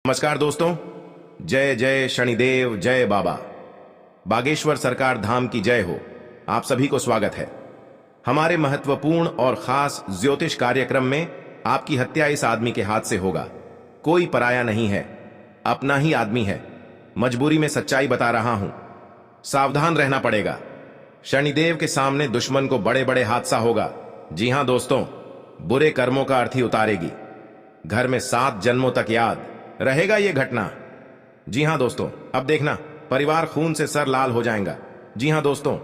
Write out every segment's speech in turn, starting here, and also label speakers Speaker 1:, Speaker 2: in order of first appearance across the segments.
Speaker 1: नमस्कार दोस्तों। जय जय शनिदेव, जय बाबा। बागेश्वर सरकार धाम की जय हो। आप सभी को स्वागत है हमारे महत्वपूर्ण और खास ज्योतिष कार्यक्रम में। आपकी हत्या इस आदमी के हाथ से होगा। कोई पराया नहीं है, अपना ही आदमी है। मजबूरी में सच्चाई बता रहा हूं, सावधान रहना पड़ेगा। शनिदेव के सामने दुश्मन को बड़े बड़े हादसा होगा। जी हां दोस्तों, बुरे कर्मों का अर्थी उतारेगी। घर में 7 जन्मों तक याद रहेगा ये घटना। जी हां दोस्तों, अब देखना, परिवार खून से सर लाल हो जाएगा। जी हां दोस्तों,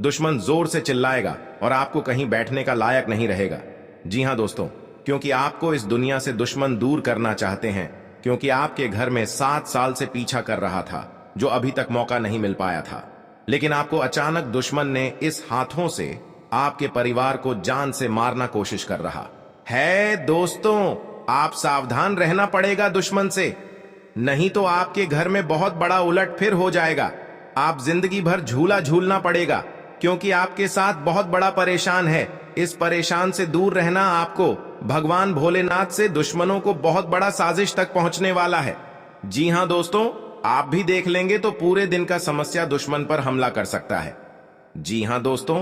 Speaker 1: दुश्मन जोर से चिल्लाएगा और आपको कहीं बैठने का लायक नहीं रहेगा। जी हां दोस्तों, क्योंकि आपको इस दुनिया से दुश्मन दूर करना चाहते हैं, क्योंकि आपके घर में 7 साल से पीछा कर रहा था, जो अभी तक मौका नहीं मिल पाया था। लेकिन आपको अचानक दुश्मन ने इस हाथों से आपके परिवार को जान से मारना कोशिश कर रहा है। दोस्तों, आप सावधान रहना पड़ेगा दुश्मन से, नहीं तो आपके घर में बहुत बड़ा उलटफेर हो जाएगा। आप जिंदगी भर झूला झूलना पड़ेगा, क्योंकि आपके साथ बहुत बड़ा परेशान है। इस परेशान से दूर रहना आपको भगवान भोलेनाथ से दुश्मनों को बहुत बड़ा साजिश तक पहुंचने वाला है। जी हां दोस्तों, आप भी देख लेंगे तो पूरे दिन का समस्या दुश्मन पर हमला कर सकता है। जी हां दोस्तों,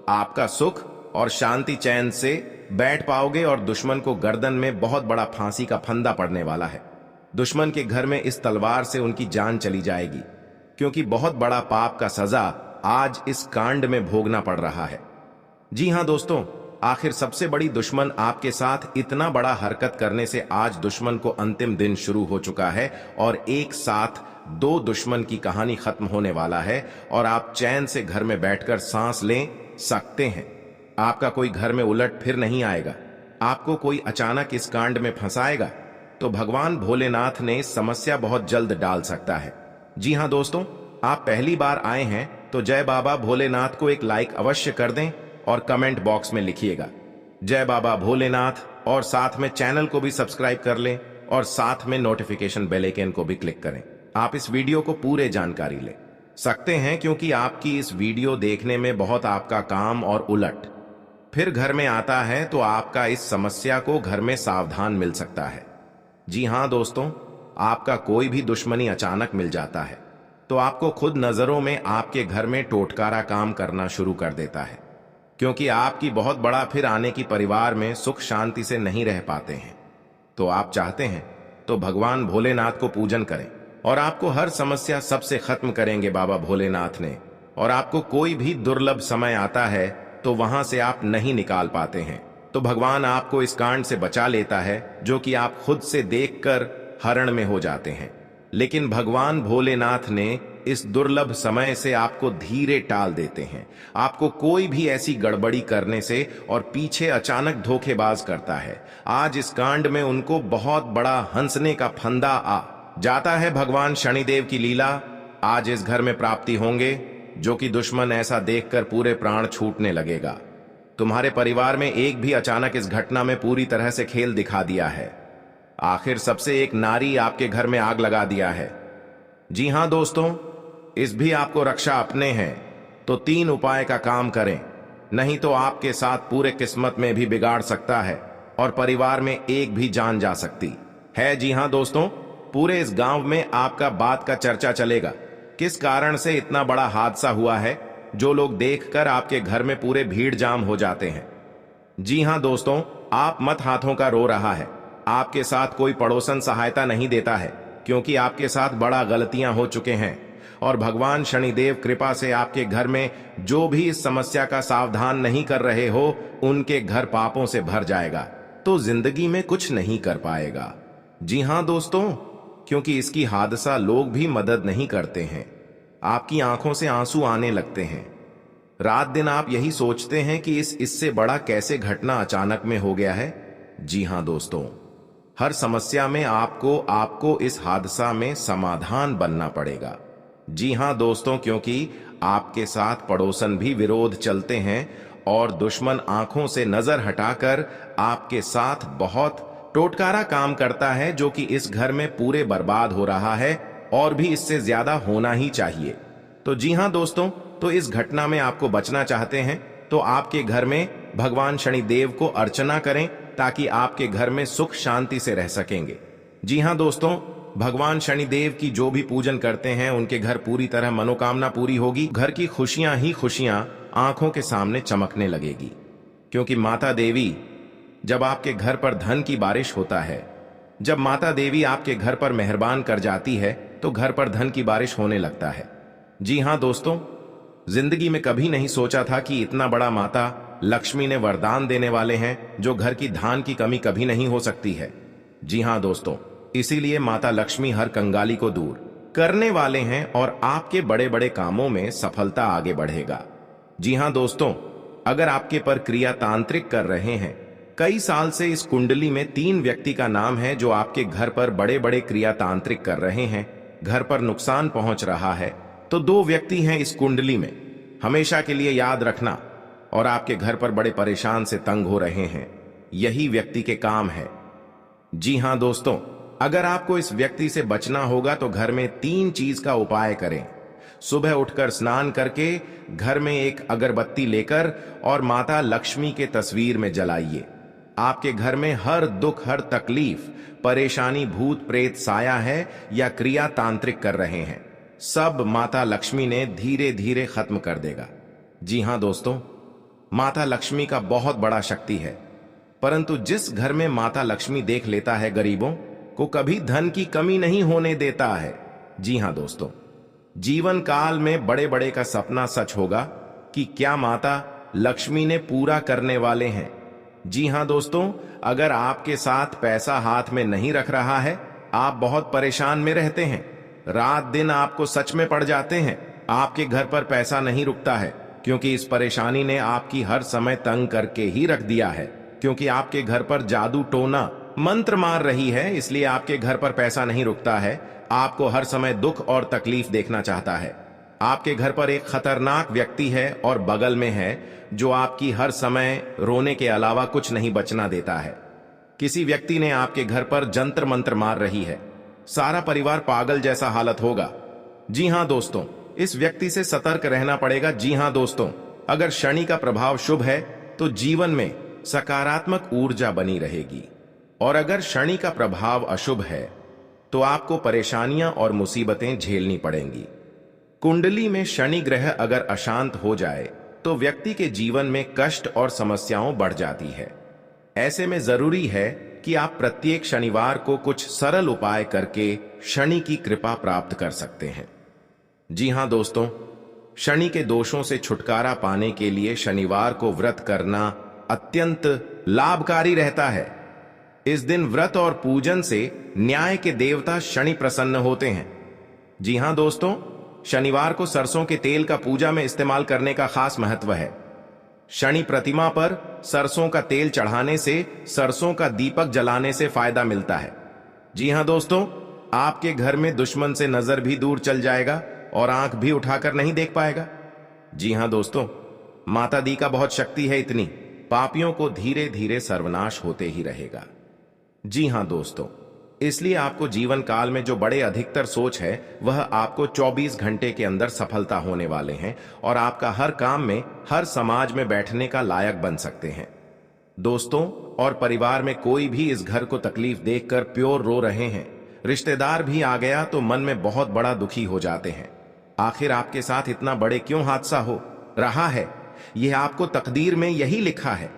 Speaker 1: आपका सुख और शांति चैन से बैठ पाओगे और दुश्मन को गर्दन में बहुत बड़ा फांसी का फंदा पड़ने वाला है। दुश्मन के घर में इस तलवार से उनकी जान चली जाएगी, क्योंकि बहुत बड़ा पाप का सजा आज इस कांड में भोगना पड़ रहा है। जी हां दोस्तों, आखिर सबसे बड़ी दुश्मन आपके साथ इतना बड़ा हरकत करने से आज दुश्मन को अंतिम दिन शुरू हो चुका है और एक साथ 2 दुश्मन की कहानी खत्म होने वाला है और आप चैन से घर में बैठकर सांस ले सकते हैं। आपका कोई घर में उलट फिर नहीं आएगा। आपको कोई अचानक इस कांड में फंसाएगा तो भगवान भोलेनाथ ने इस समस्या बहुत जल्द डाल सकता है। जी हां दोस्तों, आप पहली बार आए हैं तो जय बाबा भोलेनाथ को एक लाइक अवश्य कर दें और कमेंट बॉक्स में लिखिएगा जय बाबा भोलेनाथ, और साथ में चैनल को भी सब्सक्राइब कर लें और साथ में नोटिफिकेशन बेल आइकन को भी क्लिक करें। आप इस वीडियो को पूरे जानकारी ले सकते हैं, क्योंकि आपकी इस वीडियो देखने में बहुत आपका काम और उलट फिर घर में आता है तो आपका इस समस्या को घर में सावधान मिल सकता है। जी हां दोस्तों, आपका कोई भी दुश्मनी अचानक मिल जाता है तो आपको खुद नजरों में आपके घर में टोटकारा काम करना शुरू कर देता है, क्योंकि आपकी बहुत बड़ा फिर आने की परिवार में सुख शांति से नहीं रह पाते हैं। तो आप चाहते हैं तो भगवान भोलेनाथ को पूजन करें और आपको हर समस्या सबसे खत्म करेंगे बाबा भोलेनाथ ने। और आपको कोई भी दुर्लभ समय आता है तो वहां से आप नहीं निकाल पाते हैं, तो भगवान आपको इस कांड से बचा लेता है, जो कि आप खुद से देखकर हरण में हो जाते हैं। लेकिन भगवान भोलेनाथ ने इस दुर्लभ समय से आपको धीरे टाल देते हैं। आपको कोई भी ऐसी गड़बड़ी करने से और पीछे अचानक धोखेबाज करता है। आज इस कांड में उनको बहुत बड़ा हंसने का फंदा आ जाता है। भगवान शनिदेव की लीला आज इस घर में प्राप्ति होंगे, जो कि दुश्मन ऐसा देखकर पूरे प्राण छूटने लगेगा। तुम्हारे परिवार में एक भी अचानक इस घटना में पूरी तरह से खेल दिखा दिया है। आखिर सबसे एक नारी आपके घर में आग लगा दिया है। जी हां दोस्तों, इस भी आपको रक्षा अपने हैं तो 3 उपाय का काम करें, नहीं तो आपके साथ पूरे किस्मत में भी बिगाड़ सकता है और परिवार में एक भी जान जा सकती है। जी हां दोस्तों, पूरे इस गांव में आपका बात का चर्चा चलेगा, किस कारण से इतना बड़ा हादसा हुआ है, जो लोग देखकर आपके घर में पूरे भीड़ जाम हो जाते हैं। जी हां दोस्तों, आप मत हाथों का रो रहा है। आपके साथ कोई पड़ोसन सहायता नहीं देता है, क्योंकि आपके साथ बड़ा गलतियां हो चुके हैं और भगवान शनिदेव कृपा से आपके घर में जो भी इस समस्या का सावधान नहीं कर रहे हो, उनके घर पापों से भर जाएगा, तो जिंदगी में कुछ नहीं कर पाएगा। जी हां दोस्तों, क्योंकि इसकी हादसा लोग भी मदद नहीं करते हैं। आपकी आंखों से आंसू आने लगते हैं। रात दिन आप यही सोचते हैं कि इससे बड़ा कैसे घटना अचानक में हो गया है। जी हां दोस्तों, हर समस्या में आपको इस हादसा में समाधान बनना पड़ेगा। जी हां दोस्तों, क्योंकि आपके साथ पड़ोसन भी विरोध चलते हैं और दुश्मन आंखों से नजर हटाकर आपके साथ बहुत टोटकारा काम करता है, जो कि इस घर में पूरे बर्बाद हो रहा है और भी इससे ज्यादा होना ही चाहिए। तो जी हां दोस्तों, तो इस घटना में आपको बचना चाहते हैं तो आपके घर में भगवान शनिदेव को अर्चना करें, ताकि आपके घर में सुख शांति से रह सकेंगे। जी हां दोस्तों, भगवान शनिदेव की जो भी पूजन करते हैं उनके घर पूरी तरह मनोकामना पूरी होगी। घर की खुशियां ही खुशियां आंखों के सामने चमकने लगेगी, क्योंकि माता देवी जब आपके घर पर धन की बारिश होता है, जब माता देवी आपके घर पर मेहरबान कर जाती है तो घर पर धन की बारिश होने लगता है। जी हां दोस्तों, जिंदगी में कभी नहीं सोचा था कि इतना बड़ा माता लक्ष्मी ने वरदान देने वाले हैं जो घर की धान की कमी कभी नहीं हो सकती है। जी हां दोस्तों, इसीलिए माता लक्ष्मी हर कंगाली को दूर करने वाले हैं और आपके बड़े बड़े कामों में सफलता आगे बढ़ेगा। जी हां दोस्तों, अगर आपके पर क्रिया तांत्रिक कर रहे हैं, कई साल से इस कुंडली में 3 व्यक्ति का नाम है जो आपके घर पर बड़े बड़े क्रिया तांत्रिक कर रहे हैं, घर पर नुकसान पहुंच रहा है, तो 2 व्यक्ति हैं इस कुंडली में, हमेशा के लिए याद रखना। और आपके घर पर बड़े परेशान से तंग हो रहे हैं, यही व्यक्ति के काम है। जी हां दोस्तों, अगर आपको इस व्यक्ति से बचना होगा तो घर में 3 चीज का उपाय करें। सुबह उठकर स्नान करके घर में एक अगरबत्ती लेकर और माता लक्ष्मी के तस्वीर में जलाइए। आपके घर में हर दुख, हर तकलीफ, परेशानी, भूत प्रेत साया है या क्रिया तांत्रिक कर रहे हैं, सब माता लक्ष्मी ने धीरे धीरे खत्म कर देगा। जी हां दोस्तों, माता लक्ष्मी का बहुत बड़ा शक्ति है, परंतु जिस घर में माता लक्ष्मी देख लेता है गरीबों को कभी धन की कमी नहीं होने देता है। जी हां दोस्तों, जीवन काल में बड़े बड़े का सपना सच होगा कि क्या माता लक्ष्मी ने पूरा करने वाले हैं। जी हां दोस्तों, अगर आपके साथ पैसा हाथ में नहीं रख रहा है, आप बहुत परेशान में रहते हैं, रात दिन आपको सच में पड़ जाते हैं, आपके घर पर पैसा नहीं रुकता है, क्योंकि इस परेशानी ने आपकी हर समय तंग करके ही रख दिया है, क्योंकि आपके घर पर जादू टोना मंत्र मार रही है, इसलिए आपके घर पर पैसा नहीं रुकता है, आपको हर समय दुख और तकलीफ देखना चाहता है। आपके घर पर एक खतरनाक व्यक्ति है और बगल में है जो आपकी हर समय रोने के अलावा कुछ नहीं बचना देता है। किसी व्यक्ति ने आपके घर पर जंतर मंत्र मार रही है, सारा परिवार पागल जैसा हालत होगा। जी हां दोस्तों, इस व्यक्ति से सतर्क रहना पड़ेगा। जी हां दोस्तों, अगर शनि का प्रभाव शुभ है तो जीवन में सकारात्मक ऊर्जा बनी रहेगी, और अगर शनि का प्रभाव अशुभ है तो आपको परेशानियां और मुसीबतें झेलनी पड़ेंगी। कुंडली में शनि ग्रह अगर अशांत हो जाए तो व्यक्ति के जीवन में कष्ट और समस्याओं बढ़ जाती है। ऐसे में जरूरी है कि आप प्रत्येक शनिवार को कुछ सरल उपाय करके शनि की कृपा प्राप्त कर सकते हैं। जी हां दोस्तों, शनि के दोषों से छुटकारा पाने के लिए शनिवार को व्रत करना अत्यंत लाभकारी रहता है। इस दिन व्रत और पूजन से न्याय के देवता शनि प्रसन्न होते हैं। जी हां दोस्तों, शनिवार को सरसों के तेल का पूजा में इस्तेमाल करने का खास महत्व है। शनि प्रतिमा पर सरसों का तेल चढ़ाने से, सरसों का दीपक जलाने से फायदा मिलता है। जी हां दोस्तों, आपके घर में दुश्मन से नजर भी दूर चल जाएगा और आंख भी उठाकर नहीं देख पाएगा। जी हां दोस्तों, माता दी का बहुत शक्ति है, इतनी पापियों को धीरे धीरे सर्वनाश होते ही रहेगा। जी हां दोस्तों, इसलिए आपको जीवन काल में जो बड़े अधिकतर सोच है वह आपको 24 घंटे के अंदर सफलता होने वाले हैं और आपका हर काम में, हर समाज में बैठने का लायक बन सकते हैं। दोस्तों और परिवार में कोई भी इस घर को तकलीफ देखकर प्योर रो रहे हैं, रिश्तेदार भी आ गया तो मन में बहुत बड़ा दुखी हो जाते हैं। आखिर आपके साथ इतना बड़े क्यों हादसा हो रहा है? यह आपको तकदीर में यही लिखा है।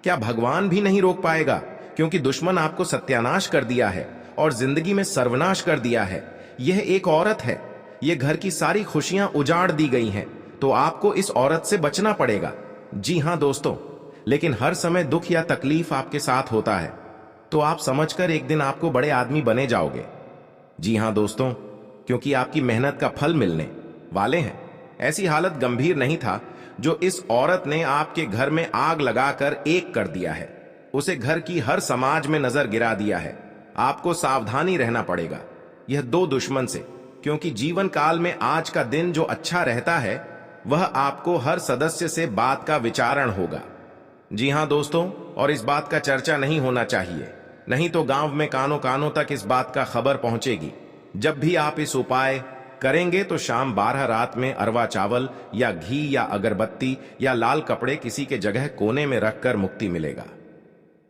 Speaker 1: क्या भगवान भी नहीं रोक पाएगा? क्योंकि दुश्मन आपको सत्यानाश कर दिया है और जिंदगी में सर्वनाश कर दिया है। यह एक औरत है, यह घर की सारी खुशियां उजाड़ दी गई हैं, तो आपको इस औरत से बचना पड़ेगा। जी हां दोस्तों, लेकिन हर समय दुख या तकलीफ आपके साथ होता है तो आप समझकर एक दिन आपको बड़े आदमी बने जाओगे। जी हां दोस्तों, क्योंकि आपकी मेहनत का फल मिलने वाले हैं। ऐसी हालत गंभीर नहीं था जो इस औरत ने आपके घर में आग लगाकर एक कर दिया है, उसे घर की हर समाज में नजर गिरा दिया है। आपको सावधानी रहना पड़ेगा यह 2 दुश्मन से, क्योंकि जीवन काल में आज का दिन जो अच्छा रहता है वह आपको हर सदस्य से बात का विचारण होगा। जी हां दोस्तों, और इस बात का चर्चा नहीं होना चाहिए, नहीं तो गांव में कानों कानों तक इस बात का खबर पहुंचेगी। जब भी आप इस उपाय करेंगे तो शाम 12 रात में अरवा चावल या घी या अगरबत्ती या लाल कपड़े किसी के जगह कोने में रखकर मुक्ति मिलेगा।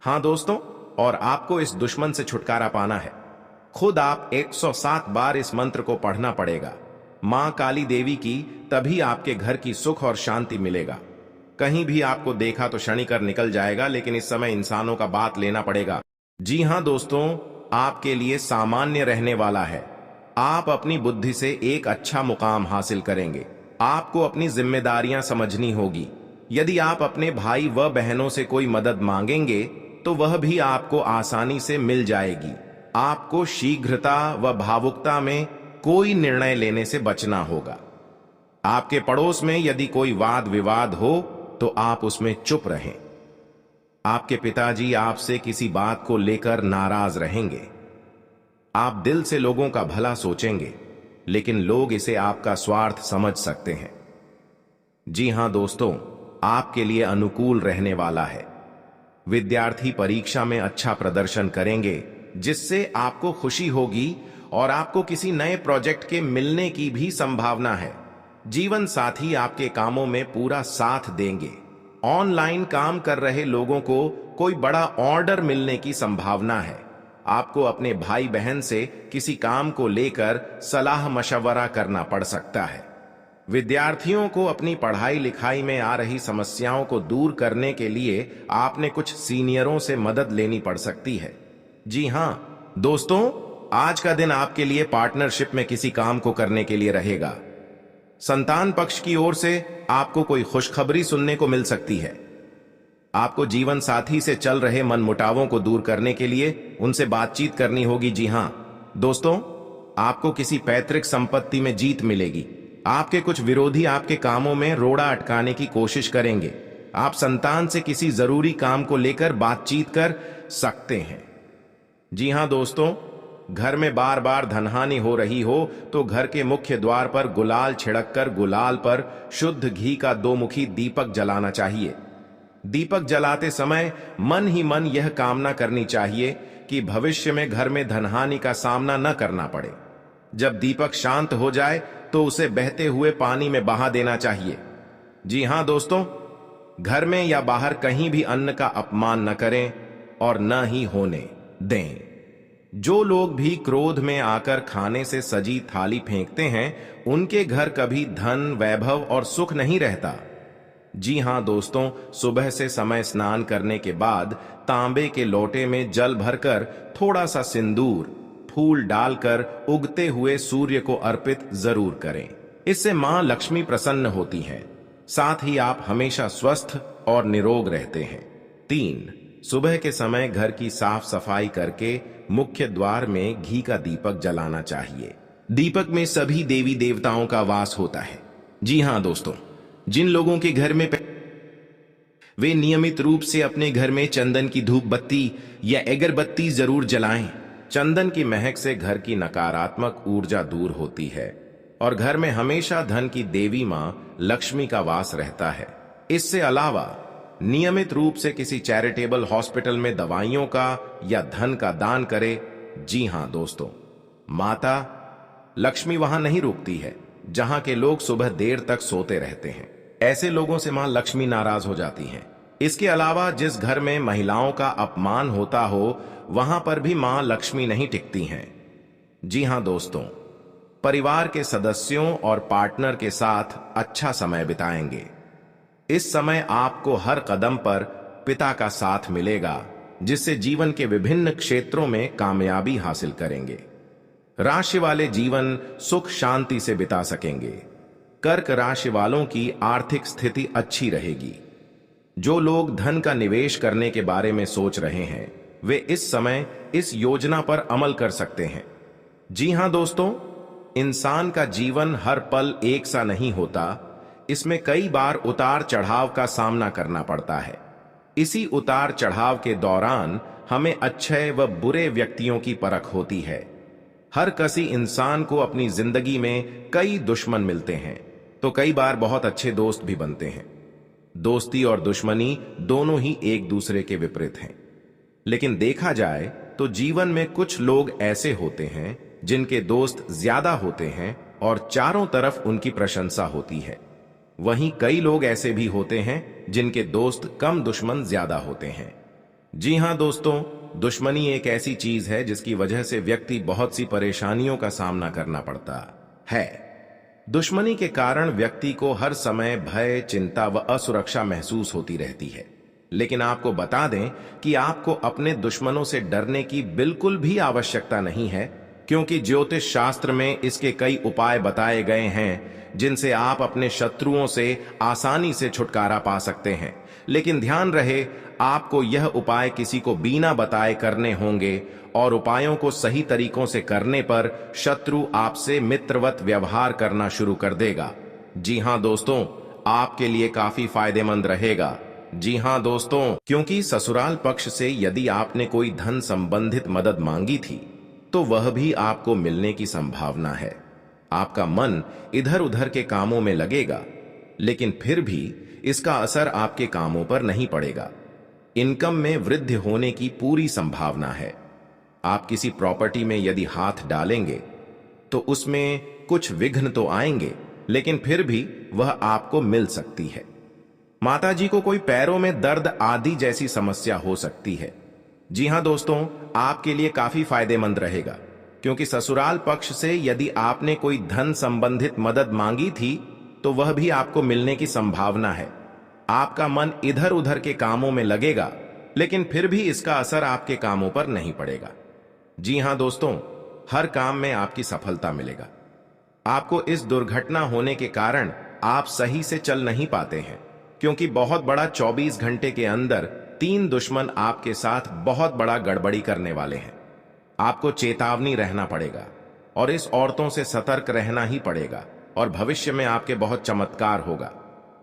Speaker 1: हां दोस्तों, और आपको इस दुश्मन से छुटकारा पाना है। खुद आप 107 बार इस मंत्र को पढ़ना पड़ेगा, मां काली देवी की, तभी आपके घर की सुख और शांति मिलेगा। कहीं भी आपको देखा तो क्षणिकर निकल जाएगा, लेकिन इस समय इंसानों का बात लेना पड़ेगा। जी हां दोस्तों, आपके लिए सामान्य रहने वाला है। आप अपनी बुद्धि से एक अच्छा मुकाम हासिल करेंगे। आपको अपनी जिम्मेदारियां समझनी होगी। यदि आप अपने भाई व बहनों से कोई मदद मांगेंगे तो वह भी आपको आसानी से मिल जाएगी। आपको शीघ्रता व भावुकता में कोई निर्णय लेने से बचना होगा। आपके पड़ोस में यदि कोई वाद विवाद हो तो आप उसमें चुप रहें। आपके पिताजी आपसे किसी बात को लेकर नाराज रहेंगे। आप दिल से लोगों का भला सोचेंगे, लेकिन लोग इसे आपका स्वार्थ समझ सकते हैं। जी हां दोस्तों, आपके लिए अनुकूल रहने वाला है। विद्यार्थी परीक्षा में अच्छा प्रदर्शन करेंगे, जिससे आपको खुशी होगी और आपको किसी नए प्रोजेक्ट के मिलने की भी संभावना है। जीवन साथी आपके कामों में पूरा साथ देंगे। ऑनलाइन काम कर रहे लोगों को कोई बड़ा ऑर्डर मिलने की संभावना है। आपको अपने भाई बहन से किसी काम को लेकर सलाह मशवरा करना पड़ सकता है। विद्यार्थियों को अपनी पढ़ाई लिखाई में आ रही समस्याओं को दूर करने के लिए आपने कुछ सीनियरों से मदद लेनी पड़ सकती है। जी हां दोस्तों, आज का दिन आपके लिए पार्टनरशिप में किसी काम को करने के लिए रहेगा। संतान पक्ष की ओर से आपको कोई खुशखबरी सुनने को मिल सकती है। आपको जीवन साथी से चल रहे मनमुटावों को दूर करने के लिए उनसे बातचीत करनी होगी। जी हां दोस्तों, आपको किसी पैतृक संपत्ति में जीत मिलेगी। आपके कुछ विरोधी आपके कामों में रोड़ा अटकाने की कोशिश करेंगे। आप संतान से किसी जरूरी काम को लेकर बातचीत कर सकते हैं। जी हां दोस्तों, घर में बार बार धनहानि हो रही हो तो घर के मुख्य द्वार पर गुलाल छिड़ककर गुलाल पर शुद्ध घी का 2 मुखी दीपक जलाना चाहिए। दीपक जलाते समय मन ही मन यह कामना करनी चाहिए कि भविष्य में घर में धनहानि का सामना न करना पड़े। जब दीपक शांत हो जाए तो उसे बहते हुए पानी में बहा देना चाहिए। जी हां दोस्तों, घर में या बाहर कहीं भी अन्न का अपमान न करें और न ही होने दें। जो लोग भी क्रोध में आकर खाने से सजी थाली फेंकते हैं, उनके घर कभी धन, वैभव और सुख नहीं रहता। जी हां दोस्तों, सुबह से समय स्नान करने के बाद तांबे के लोटे में जल भरकर थोड़ा सा सिंदूर, फूल डालकर उगते हुए सूर्य को अर्पित जरूर करें। इससे मां लक्ष्मी प्रसन्न होती हैं। साथ ही आप हमेशा स्वस्थ और निरोग रहते हैं। 3, सुबह के समय घर की साफ सफाई करके मुख्य द्वार में घी का दीपक जलाना चाहिए। दीपक में सभी देवी देवताओं का वास होता है। जी हां दोस्तों, जिन लोगों के घर में वे नियमित रूप से अपने घर में चंदन की धूप बत्ती या अगरबत्ती जरूर जलाएं। चंदन की महक से घर की नकारात्मक ऊर्जा दूर होती है और घर में हमेशा धन की देवी मां लक्ष्मी का वास रहता है। इससे अलावा नियमित रूप से किसी चैरिटेबल हॉस्पिटल में दवाइयों का या धन का दान करें। जी हां दोस्तों, माता लक्ष्मी वहां नहीं रुकती है जहां के लोग सुबह देर तक सोते रहते हैं। ऐसे लोगों से मां लक्ष्मी नाराज हो जाती हैं। इसके अलावा जिस घर में महिलाओं का अपमान होता हो, वहां पर भी मां लक्ष्मी नहीं टिकती हैं। जी हां दोस्तों, परिवार के सदस्यों और पार्टनर के साथ अच्छा समय बिताएंगे। इस समय आपको हर कदम पर पिता का साथ मिलेगा, जिससे जीवन के विभिन्न क्षेत्रों में कामयाबी हासिल करेंगे। राशि वाले जीवन सुख शांति से बिता सकेंगे। कर्क राशि वालों की आर्थिक स्थिति अच्छी रहेगी। जो लोग धन का निवेश करने के बारे में सोच रहे हैं, वे इस समय इस योजना पर अमल कर सकते हैं। जी हां दोस्तों, इंसान का जीवन हर पल एक सा नहीं होता। इसमें कई बार उतार चढ़ाव का सामना करना पड़ता है। इसी उतार चढ़ाव के दौरान हमें अच्छे व बुरे व्यक्तियों की परख होती है। हर किसी इंसान को अपनी जिंदगी में कई दुश्मन मिलते हैं, तो कई बार बहुत अच्छे दोस्त भी बनते हैं। दोस्ती और दुश्मनी दोनों ही एक दूसरे के विपरीत हैं। लेकिन देखा जाए तो जीवन में कुछ लोग ऐसे होते हैं जिनके दोस्त ज्यादा होते हैं और चारों तरफ उनकी प्रशंसा होती है। वहीं कई लोग ऐसे भी होते हैं जिनके दोस्त कम, दुश्मन ज्यादा होते हैं। जी हां दोस्तों, दुश्मनी एक ऐसी चीज है जिसकी वजह से व्यक्ति बहुत सी परेशानियों का सामना करना पड़ता है। दुश्मनी के कारण व्यक्ति को हर समय भय, चिंता व असुरक्षा महसूस होती रहती है। लेकिन आपको बता दें कि आपको अपने दुश्मनों से डरने की बिल्कुल भी आवश्यकता नहीं है, क्योंकि ज्योतिष शास्त्र में इसके कई उपाय बताए गए हैं जिनसे आप अपने शत्रुओं से आसानी से छुटकारा पा सकते हैं। लेकिन ध्यान रहे, आपको यह उपाय किसी को बिना बताए करने होंगे और उपायों को सही तरीकों से करने पर शत्रु आपसे मित्रवत व्यवहार करना शुरू कर देगा। जी हां दोस्तों, आपके लिए काफी फायदेमंद रहेगा। जी हां दोस्तों, क्योंकि ससुराल पक्ष से यदि आपने कोई धन संबंधित मदद मांगी थी तो वह भी आपको मिलने की संभावना है। आपका मन इधर उधर के कामों में लगेगा, लेकिन फिर भी इसका असर आपके कामों पर नहीं पड़ेगा। इनकम में वृद्धि होने की पूरी संभावना है। आप किसी प्रॉपर्टी में यदि हाथ डालेंगे तो उसमें कुछ विघ्न तो आएंगे, लेकिन फिर भी वह आपको मिल सकती है। माताजी को कोई पैरों में दर्द आदि जैसी समस्या हो सकती है। जी हां दोस्तों, आपके लिए काफी फायदेमंद रहेगा, क्योंकि ससुराल पक्ष से यदि आपने कोई धन संबंधित मदद मांगी थी तो वह भी आपको मिलने की संभावना है। आपका मन इधर उधर के कामों में लगेगा, लेकिन फिर भी इसका असर आपके कामों पर नहीं पड़ेगा। जी हां दोस्तों, हर काम में आपकी सफलता मिलेगा। आपको इस दुर्घटना होने के कारण आप सही से चल नहीं पाते हैं, क्योंकि बहुत बड़ा 24 घंटे के अंदर 3 दुश्मन आपके साथ बहुत बड़ा गड़बड़ी करने वाले हैं। आपको चेतावनी रहना पड़ेगा और इस औरतों से सतर्क रहना ही पड़ेगा, और भविष्य में आपके बहुत चमत्कार होगा,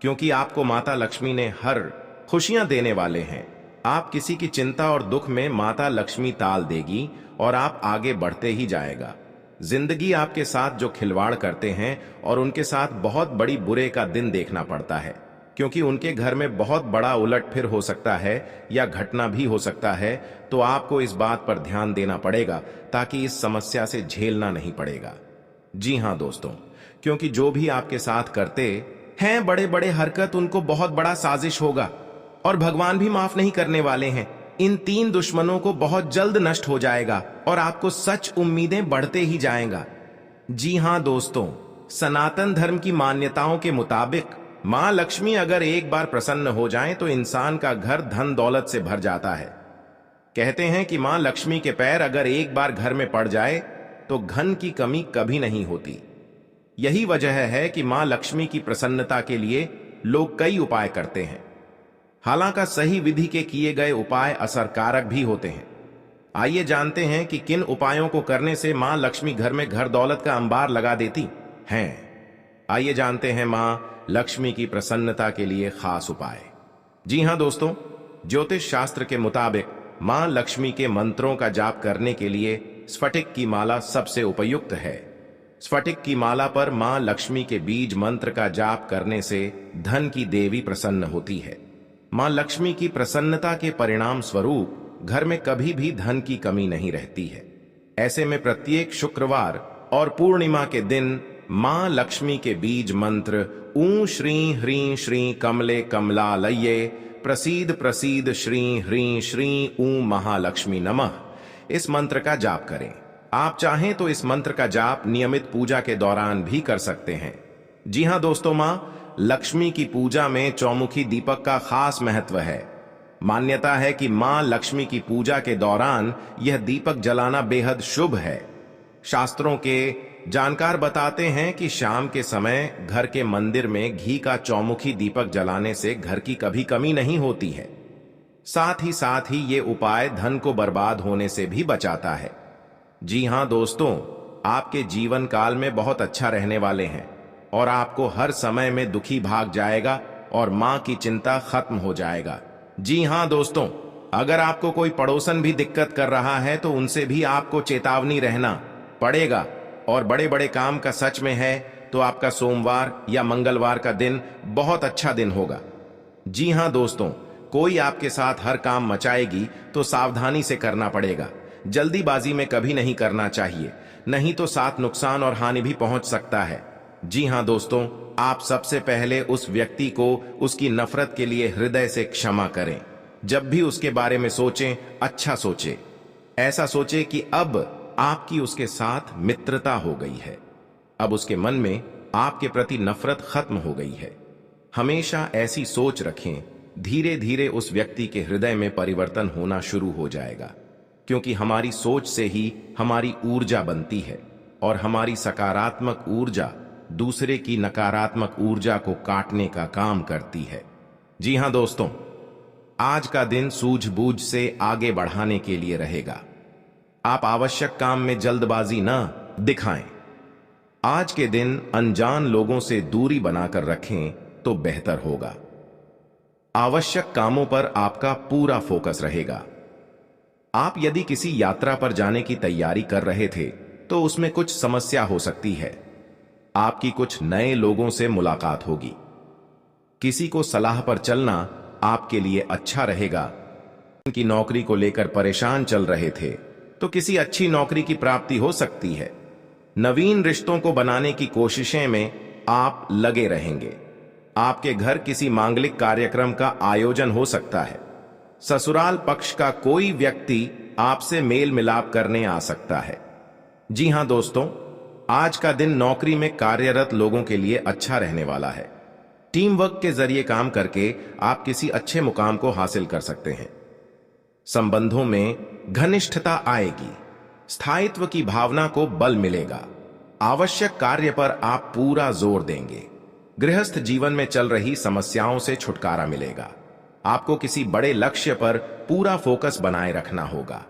Speaker 1: क्योंकि आपको माता लक्ष्मी ने हर खुशियां देने वाले हैं। आप किसी की चिंता और दुख में माता लक्ष्मी ताल देगी और आप आगे बढ़ते ही जाएगा। जिंदगी आपके साथ जो खिलवाड़ करते हैं और उनके साथ बहुत बड़ी बुरे का दिन देखना पड़ता है, क्योंकि उनके घर में बहुत बड़ा उलटफेर हो सकता है या घटना भी हो सकता है। तो आपको इस बात पर ध्यान देना पड़ेगा ताकि इस समस्या से झेलना नहीं पड़ेगा। जी हां दोस्तों, क्योंकि जो भी आपके साथ करते हैं बड़े बड़े हरकत, उनको बहुत बड़ा साजिश होगा और भगवान भी माफ नहीं करने वाले हैं। इन 3 दुश्मनों को बहुत जल्द नष्ट हो जाएगा और आपको सच उम्मीदें बढ़ते ही जाएगा। जी हां दोस्तों, सनातन धर्म की मान्यताओं के मुताबिक मां लक्ष्मी अगर एक बार प्रसन्न हो जाएं तो इंसान का घर धन दौलत से भर जाता है। कहते हैं कि मां लक्ष्मी के पैर अगर एक बार घर में पड़ जाए तो धन की कमी कभी नहीं होती। यही वजह है कि मां लक्ष्मी की प्रसन्नता के लिए लोग कई उपाय करते हैं। हालांकि सही विधि के किए गए उपाय असरकारक भी होते हैं। आइए जानते हैं कि किन उपायों को करने से मां लक्ष्मी घर में घर दौलत का अंबार लगा देती हैं। आइए जानते हैं मां लक्ष्मी की प्रसन्नता के लिए खास उपाय। जी हां दोस्तों, ज्योतिष शास्त्र के मुताबिक मां लक्ष्मी के मंत्रों का जाप करने के लिए स्फटिक की माला सबसे उपयुक्त है। स्फटिक की माला पर मां लक्ष्मी के बीज मंत्र का जाप करने से धन की देवी प्रसन्न होती है। मां लक्ष्मी की प्रसन्नता के परिणाम स्वरूप घर में कभी भी धन की कमी नहीं रहती है। ऐसे में प्रत्येक शुक्रवार और पूर्णिमा के दिन मां लक्ष्मी के बीज मंत्र ऊं श्री ह्रीं श्री कमले कमलालये प्रसीद प्रसीद श्री ह्रीं श्री ऊं महालक्ष्मी नमः, इस मंत्र का जाप करें। आप चाहें तो इस मंत्र का जाप नियमित पूजा के दौरान भी कर सकते हैं। जी हां दोस्तों, मां लक्ष्मी की पूजा में चौमुखी दीपक का खास महत्व है। मान्यता है कि मां लक्ष्मी की पूजा के दौरान यह दीपक जलाना बेहद शुभ है। शास्त्रों के जानकार बताते हैं कि शाम के समय घर के मंदिर में घी का चौमुखी दीपक जलाने से घर की कभी कमी नहीं होती है। साथ ही ये उपाय धन को बर्बाद होने से भी बचाता है। जी हां दोस्तों, आपके जीवन काल में बहुत अच्छा रहने वाले हैं और आपको हर समय में दुखी भाग जाएगा और मां की चिंता खत्म हो जाएगा। जी हां दोस्तों, अगर आपको कोई पड़ोसन भी दिक्कत कर रहा है तो उनसे भी आपको चेतावनी रहना पड़ेगा। और बड़े बड़े काम का सच में है तो आपका सोमवार या मंगलवार का दिन बहुत अच्छा दिन होगा। जी हां दोस्तों, कोई आपके साथ हर काम मचाएगी तो सावधानी से करना पड़ेगा। जल्दीबाजी में कभी नहीं करना चाहिए, नहीं तो साथ नुकसान और हानि भी पहुंच सकता है। जी हां दोस्तों, आप सबसे पहले उस व्यक्ति को उसकी नफरत के लिए हृदय से क्षमा करें। जब भी उसके बारे में सोचें, अच्छा सोचें। ऐसा सोचें कि अब आपकी उसके साथ मित्रता हो गई है, अब उसके मन में आपके प्रति नफरत खत्म हो गई है। हमेशा ऐसी सोच रखें, धीरे धीरे उस व्यक्ति के हृदय में परिवर्तन होना शुरू हो जाएगा, क्योंकि हमारी सोच से ही हमारी ऊर्जा बनती है और हमारी सकारात्मक ऊर्जा दूसरे की नकारात्मक ऊर्जा को काटने का काम करती है। जी हां दोस्तों, आज का दिन सूझबूझ से आगे बढ़ाने के लिए रहेगा। आप आवश्यक काम में जल्दबाजी न दिखाएं। आज के दिन अनजान लोगों से दूरी बनाकर रखें तो बेहतर होगा। आवश्यक कामों पर आपका पूरा फोकस रहेगा। आप यदि किसी यात्रा पर जाने की तैयारी कर रहे थे तो उसमें कुछ समस्या हो सकती है। आपकी कुछ नए लोगों से मुलाकात होगी। किसी को सलाह पर चलना आपके लिए अच्छा रहेगा। की नौकरी को लेकर परेशान चल रहे थे तो किसी अच्छी नौकरी की प्राप्ति हो सकती है। नवीन रिश्तों को बनाने की कोशिशें में आप लगे रहेंगे। आपके घर किसी मांगलिक कार्यक्रम का आयोजन हो सकता है। ससुराल पक्ष का कोई व्यक्ति आपसे मेल मिलाप करने आ सकता है। जी हां दोस्तों, आज का दिन नौकरी में कार्यरत लोगों के लिए अच्छा रहने वाला है। टीम वर्क के जरिए काम करके आप किसी अच्छे मुकाम को हासिल कर सकते हैं। संबंधों में घनिष्ठता आएगी। स्थायित्व की भावना को बल मिलेगा। आवश्यक कार्य पर आप पूरा जोर देंगे। गृहस्थ जीवन में चल रही समस्याओं से छुटकारा मिलेगा। आपको किसी बड़े लक्ष्य पर पूरा फोकस बनाए रखना होगा।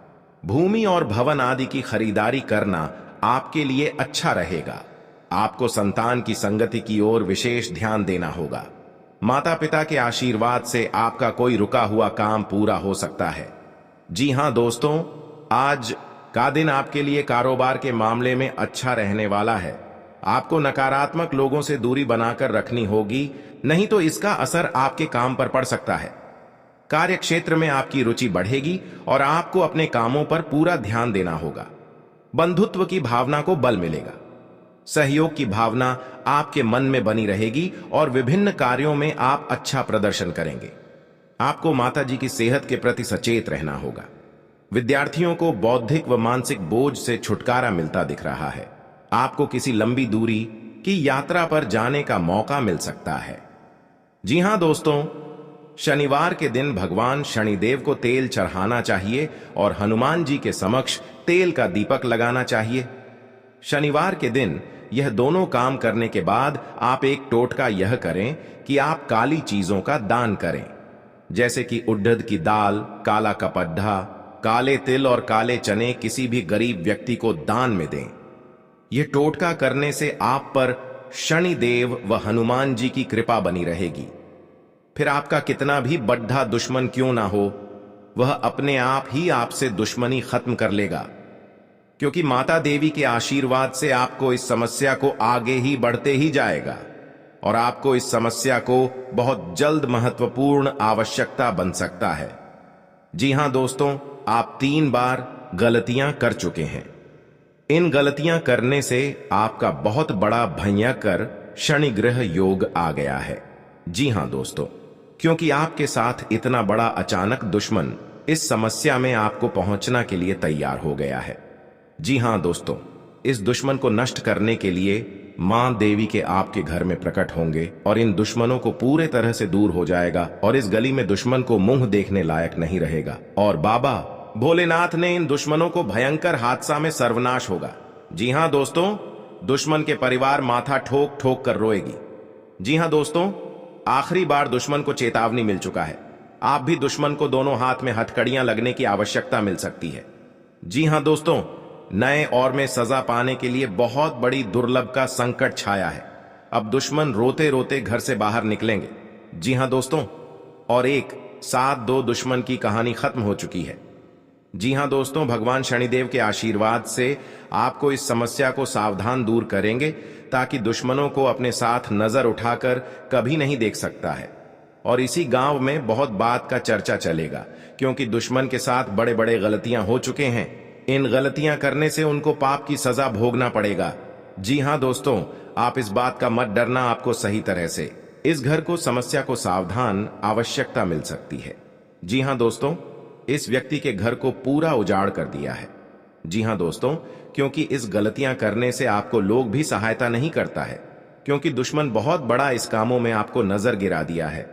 Speaker 1: भूमि और भवन आदि की खरीदारी करना आपके लिए अच्छा रहेगा। आपको संतान की संगति की ओर विशेष ध्यान देना होगा। माता पिता के आशीर्वाद से आपका कोई रुका हुआ काम पूरा हो सकता है। जी हां दोस्तों, आज का दिन आपके लिए कारोबार के मामले में अच्छा रहने वाला है। आपको नकारात्मक लोगों से दूरी बनाकर रखनी होगी, नहीं तो इसका असर आपके काम पर पड़ सकता है। कार्य क्षेत्र में आपकी रुचि बढ़ेगी और आपको अपने कामों पर पूरा ध्यान देना होगा। बंधुत्व की भावना को बल मिलेगा। सहयोग की भावना आपके मन में बनी रहेगी और विभिन्न कार्यों में आप अच्छा प्रदर्शन करेंगे। आपको माता जी की सेहत के प्रति सचेत रहना होगा। विद्यार्थियों को बौद्धिक व मानसिक बोझ से छुटकारा मिलता दिख रहा है। आपको किसी लंबी दूरी की यात्रा पर जाने का मौका मिल सकता है। जी हां दोस्तों, शनिवार के दिन भगवान शनिदेव को तेल चढ़ाना चाहिए और हनुमान जी के समक्ष तेल का दीपक लगाना चाहिए। शनिवार के दिन यह दोनों काम करने के बाद आप एक टोटका यह करें कि आप काली चीजों का दान करें, जैसे कि उड़द की दाल, काला कपड्ढा, काले तिल और काले चने किसी भी गरीब व्यक्ति को दान में दें। यह टोटका करने से आप पर शनिदेव व हनुमान जी की कृपा बनी रहेगी। फिर आपका कितना भी बड्ढा दुश्मन क्यों ना हो, वह अपने आप ही आपसे दुश्मनी खत्म कर लेगा, क्योंकि माता देवी के आशीर्वाद से आपको इस समस्या को आगे ही बढ़ते ही जाएगा और आपको इस समस्या को बहुत जल्द महत्वपूर्ण आवश्यकता बन सकता है। जी हां दोस्तों, आप 3 बार गलतियां कर चुके हैं। इन गलतियां करने से आपका बहुत बड़ा भयंकर शनि ग्रह योग आ गया है। जी हां दोस्तों, क्योंकि आपके साथ इतना बड़ा अचानक दुश्मन इस समस्या में आपको पहुंचना के लिए तैयार हो गया है। जी हां दोस्तों, इस दुश्मन को नष्ट करने के लिए मां देवी के आपके घर में प्रकट होंगे और इन दुश्मनों को पूरे तरह से दूर हो जाएगा और इस गली में दुश्मन को मुंह देखने लायक नहीं रहेगा और बाबा भोलेनाथ ने इन दुश्मनों को भयंकर हादसा में सर्वनाश होगा। जी हां दोस्तों, दुश्मन के परिवार माथा ठोक ठोक कर रोएगी। जी हां दोस्तों, आखिरी बार दुश्मन को चेतावनी मिल चुका है। आप भी दुश्मन को दोनों हाथ में हथकड़ियां लगने की आवश्यकता मिल सकती है। जी हां दोस्तों, नए और में सजा पाने के लिए बहुत बड़ी दुर्लभ का संकट छाया है। अब दुश्मन रोते रोते घर से बाहर निकलेंगे। जी हां दोस्तों, और 1-7-2 दुश्मन की कहानी खत्म हो चुकी है। जी हां दोस्तों, भगवान शनिदेव के आशीर्वाद से आपको इस समस्या को सावधान दूर करेंगे ताकि दुश्मनों को अपने साथ नजर उठाकर कभी नहीं देख सकता है। और इसी गांव में बहुत बात का चर्चा चलेगा, क्योंकि दुश्मन के साथ बड़े बड़े गलतियां हो चुके हैं। इन गलतियां करने से उनको पाप की सजा भोगना पड़ेगा। जी हां दोस्तों, आप इस बात का मत डरना, आपको सही तरह से इस घर को समस्या को सावधान आवश्यकता मिल सकती है। जी हां दोस्तों, इस व्यक्ति के घर को पूरा उजाड़ कर दिया है। जी हां दोस्तों, क्योंकि इस गलतियां करने से आपको लोग भी सहायता नहीं करता है, क्योंकि दुश्मन बहुत बड़ा इस कामों में आपको नजर गिरा दिया है।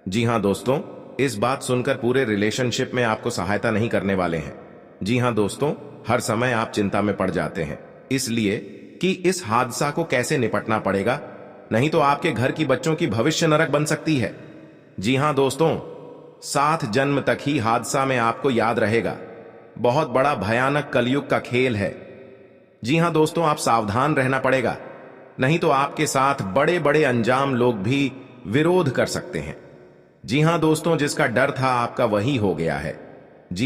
Speaker 1: जी हां दोस्तों, इस बात सुनकर पूरे रिलेशनशिप में आपको सहायता नहीं करने वाले हैं। जी हां दोस्तों, हर समय आप चिंता में पड़ जाते हैं, इसलिए कि इस हादसा को कैसे निपटना पड़ेगा, नहीं तो आपके घर की बच्चों की भविष्य नरक बन सकती है। जी हां दोस्तों, 7 जन्म तक ही हादसा में आपको याद रहेगा। बहुत बड़ा भयानक कलयुग का खेल है। जी हां दोस्तों, आप सावधान रहना पड़ेगा, नहीं तो आपके साथ बड़े बड़े अंजाम लोग भी विरोध कर सकते हैं। जी हां दोस्तों, जिसका डर था आपका वही हो गया है।